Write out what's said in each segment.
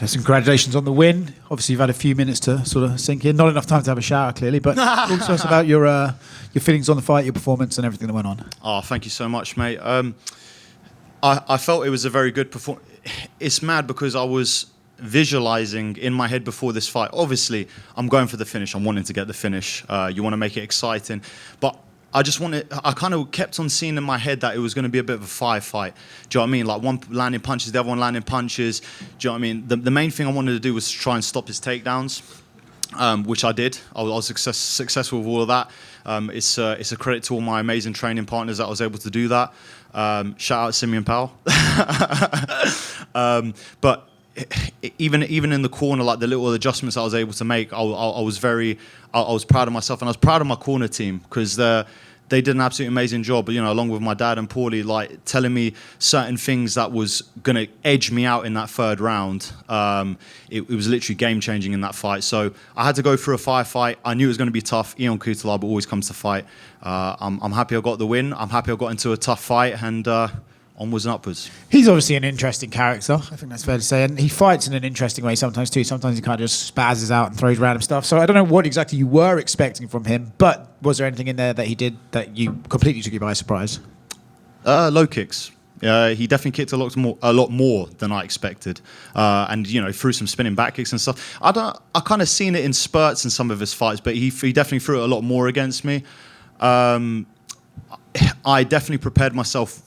So congratulations on the win. Obviously, you've had a few minutes to sort of sink in. Not enough time to have a shower, clearly, but talk to us about your feelings on the fight, your performance, and everything that went on. Oh, thank you so much, mate. I felt it was a very good performance. It's mad because I was visualizing in my head before this fight. Obviously, I'm going for the finish. I'm wanting to get the finish. You want to make it exciting. But I kind of kept on seeing in my head that it was going to be a bit of a firefight. Do you know what I mean? Like one landing punches, the other one landing punches. Do you know what I mean? The main thing I wanted to do was try and stop his takedowns, which I did. I was successful with all of that. It's a credit to all my amazing training partners that I was able to do that. Shout out Simeon Powell. But even in the corner, like the little adjustments I was able to make, I was proud of myself, and I was proud of my corner team because they did an absolutely amazing job. You know, along with my dad and Paulie, like telling me certain things that was gonna edge me out in that third round. It was literally game changing in that fight. So I had to go through a firefight. I knew it was going to be tough. Ion Cutelaba always comes to fight. I'm happy I got the win. I'm happy I got into a tough fight, and onwards and upwards. He's obviously an interesting character, I think that's fair to say, and he fights in an interesting way sometimes too. Sometimes he kind of just spazzes out and throws random stuff. So I don't know what exactly you were expecting from him, but was there anything in there that he did that you completely took you by surprise? Low kicks. He definitely kicked a lot more than I expected, and you know, threw some spinning back kicks and stuff. I kind of seen it in spurts in some of his fights, but he definitely threw it a lot more against me. I definitely prepared myself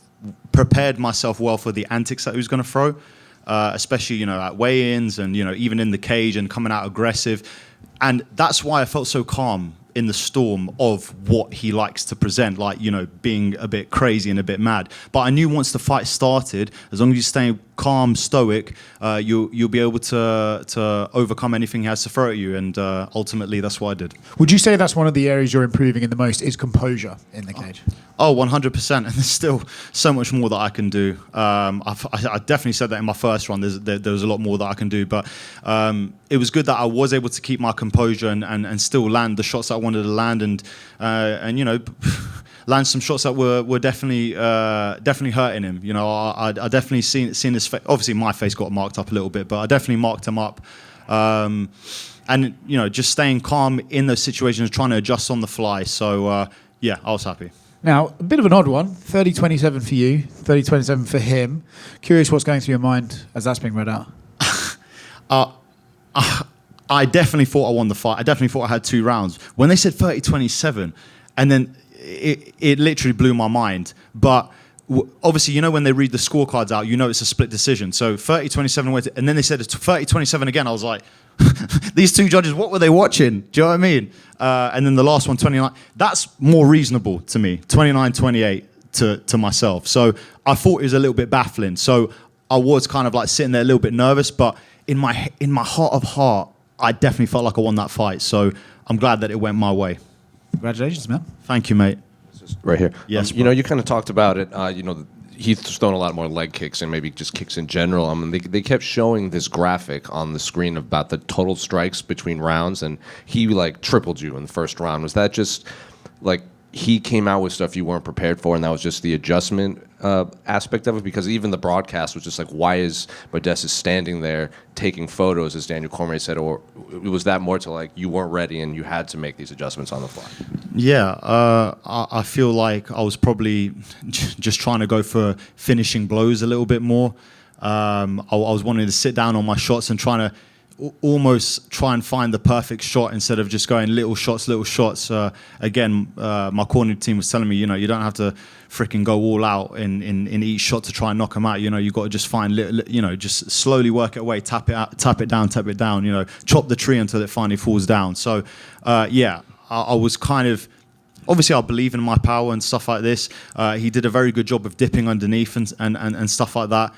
well for the antics that he was going to throw, especially, you know, at weigh-ins and, you know, even in the cage and coming out aggressive. And that's why I felt so calm in the storm of what he likes to present, like, you know, being a bit crazy and a bit mad. But I knew once the fight started, as long as you stay calm, stoic, you'll be able to overcome anything he has to throw at you. And ultimately, that's what I did. Would you say that's one of the areas you're improving in the most is composure in the cage? Oh, 100%. And there's still so much more that I can do. I definitely said that in my first run. There was a lot more that I can do. But it was good that I was able to keep my composure and still land the shots that I wanted to land and you know, land some shots that were definitely hurting him. You know, I definitely seen his face. Obviously, my face got marked up a little bit, but I definitely marked him up. And, you know, just staying calm in those situations, trying to adjust on the fly. So, yeah, I was happy. Now, a bit of an odd one, 30-27 for you, 30-27 for him. Curious what's going through your mind as that's being read out. I definitely thought I won the fight. I definitely thought I had 2 rounds. When they said 30-27, and then it literally blew my mind. But obviously, you know, when they read the scorecards out, you know it's a split decision. So 30-27, and then they said it's 30-27 again. I was like, these 2 judges, what were they watching? Do you know what I mean? And then the last one, 29. That's more reasonable to me, 29-28 to myself. So I thought it was a little bit baffling. So I was kind of like sitting there a little bit nervous, but in my heart of heart, I definitely felt like I won that fight. So I'm glad that it went my way. Congratulations, man. Thank you, mate. Right here. Yes, you know, you kind of talked about it. You know, he's thrown a lot more leg kicks and maybe just kicks in general. I mean, they kept showing this graphic on the screen about the total strikes between rounds, and he like tripled you in the first round. Was that just like he came out with stuff you weren't prepared for, and that was just the adjustment aspect of it? Because even the broadcast was just like, why is Modestas standing there taking photos, as Daniel Cormier said, or was that more to like you weren't ready and you had to make these adjustments on the fly? Yeah, I feel like I was probably just trying to go for finishing blows a little bit more. I was wanting to sit down on my shots and trying to almost try and find the perfect shot instead of just going little shots. Again, my corner team was telling me, you know, you don't have to freaking go all out in each shot to try and knock them out. You know, you've got to just find little, you know, just slowly work it away, tap it down, you know, chop the tree until it finally falls down. So, yeah, I was kind of, obviously I believe in my power and stuff like this. He did a very good job of dipping underneath and stuff like that.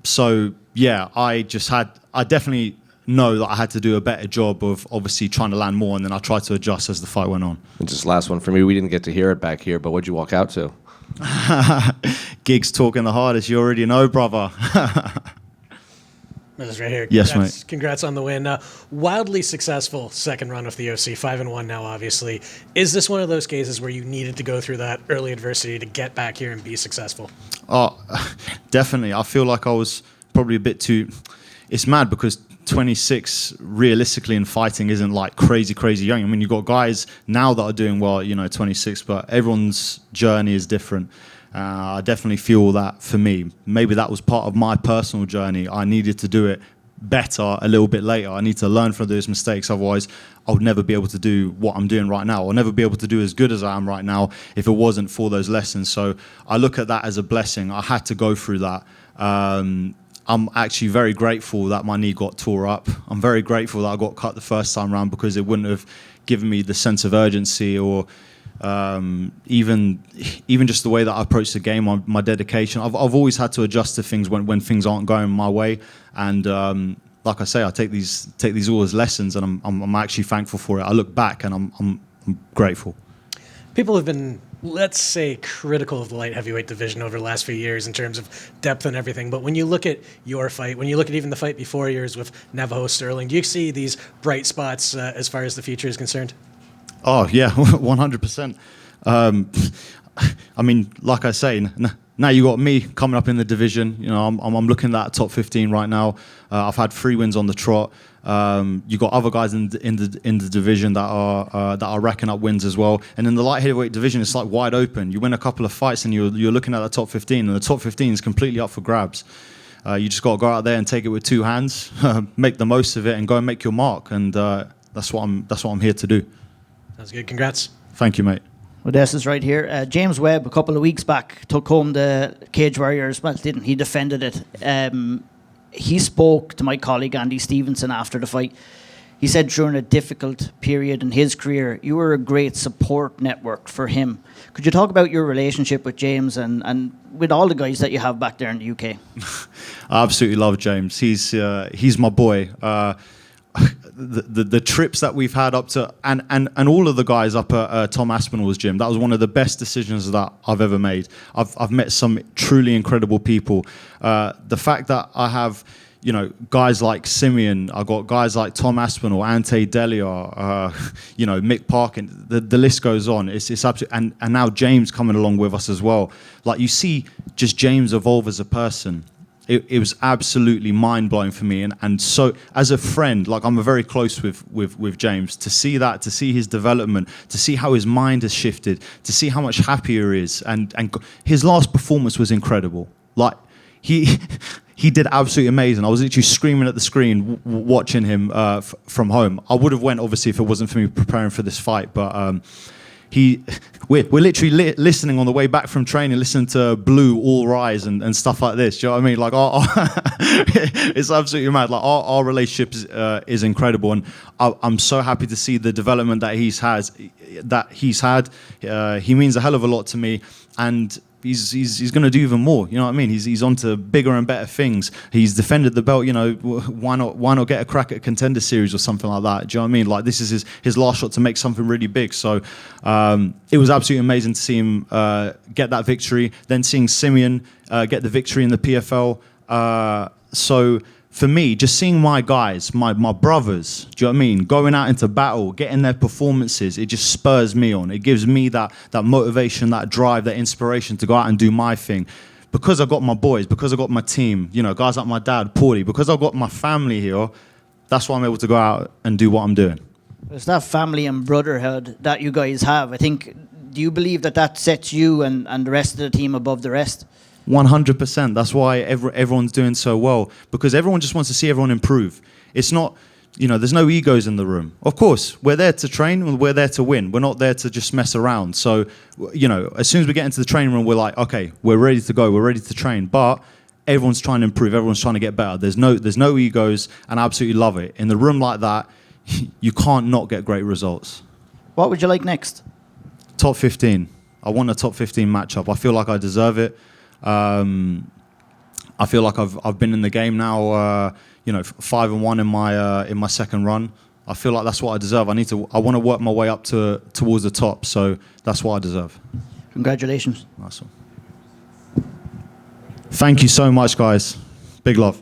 So yeah, I definitely know that I had to do a better job of obviously trying to land more, and then I tried to adjust as the fight went on. And just last one for me, we didn't get to hear it back here, but what'd you walk out to? Gigs talking the hardest, you already know, brother. This is right here. Yes, mate. Congrats on the win. Wildly successful second run with the OC, 5-1 now, obviously. Is this one of those cases where you needed to go through that early adversity to get back here and be successful? Oh, definitely. I feel like I was probably a bit too... It's mad because 26 realistically in fighting isn't like crazy young. I mean, you've got guys now that are doing well, 26, but everyone's journey is different. I definitely feel that for me. Maybe that was part of my personal journey. I needed to do it better a little bit later. I need to learn from those mistakes. Otherwise, I would never be able to do what I'm doing right now. I'll never be able to do as good as I am right now if it wasn't for those lessons. So I look at that as a blessing. I had to go through that. I'm actually very grateful that my knee got tore up. I'm very grateful that I got cut the first time around because it wouldn't have given me the sense of urgency or even just the way that I approach the game, my dedication. I've always had to adjust to things when things aren't going my way, and like I say, I take these all as lessons, and I'm actually thankful for it. I look back and I'm grateful. People have been, let's say, critical of the light heavyweight division over the last few years in terms of depth and everything. But when you look at your fight, when you look at even the fight before yours with Navajo Sterling, do you see these bright spots as far as the future is concerned? Oh, yeah, 100%. I mean, like I say, now you got me coming up in the division. I'm looking at that top 15 right now. I've had 3 wins on the trot. You got other guys in the division that are racking up wins as well. And in the light heavyweight division, it's like wide open. You win a couple of fights and you're looking at the top 15, and the top 15 is completely up for grabs. You just got to go out there and take it with 2 hands, make the most of it, and go and make your mark. And that's what I'm here to do. Sounds good. Congrats. Thank you, mate. Modestas right here. James Webb, a couple of weeks back, took home the Cage Warriors. Well, didn't he? Defended it. He spoke to my colleague Andy Stevenson after the fight. He said during a difficult period in his career, you were a great support network for him. Could you talk about your relationship with James and with all the guys that you have back there in the UK? I absolutely love James. He's my boy. The trips that we've had up to and all of the guys up at Tom Aspinall's gym, that was one of the best decisions that I've ever made. I've met some truly incredible people. The fact that I have guys like Simeon, I got guys like Tom Aspinall, Ante Delia, Mick Parkin, the list goes on. It's absolutely, and now James coming along with us as well. Like, you see just James evolve as a person. It was absolutely mind-blowing for me, and so as a friend, like, I'm very close with James. To see his development, to see how his mind has shifted, to see how much happier he is, and his last performance was incredible. Like, he did absolutely amazing. I was literally screaming at the screen watching him from home. I would have went, obviously, if it wasn't for me preparing for this fight, but we're literally listening on the way back from training, listening to Blue, All Rise, and stuff like this. Do you know what I mean? Like, it's absolutely mad. Like, our relationship is incredible, and I'm so happy to see the development that he's had. He means a hell of a lot to me, and he's going to do even more. You know what I mean? He's on to bigger and better things. He's defended the belt. Why not get a crack at a Contender Series or something like that? Do you know what I mean? Like, this is his last shot to make something really big. So it was absolutely amazing to see him get that victory. Then seeing Simeon get the victory in the PFL. So for me, just seeing my guys, my brothers, do you know what I mean, going out into battle, getting their performances, it just spurs me on. It gives me that motivation, that drive, that inspiration to go out and do my thing. Because I've got my boys, because I've got my team, guys like my dad, Paulie, because I've got my family here, that's why I'm able to go out and do what I'm doing. It's that family and brotherhood that you guys have. I think, do you believe that sets you and the rest of the team above the rest? 100%. That's why everyone's doing so well, because everyone just wants to see everyone improve. It's not, there's no egos in the room. Of course, we're there to train, we're there to win. We're not there to just mess around. So, as soon as we get into the training room, we're like, okay, we're ready to go, we're ready to train. But everyone's trying to improve, everyone's trying to get better. There's no egos, and I absolutely love it. In the room like that, you can't not get great results. What would you like next? Top 15. I want a top 15 matchup. I feel like I deserve it. I feel like I've been in the game now, 5-1 in my second run. I feel like that's what I deserve. I want to work my way up towards the top. So that's what I deserve. Congratulations. Awesome. Thank you so much, guys. Big love.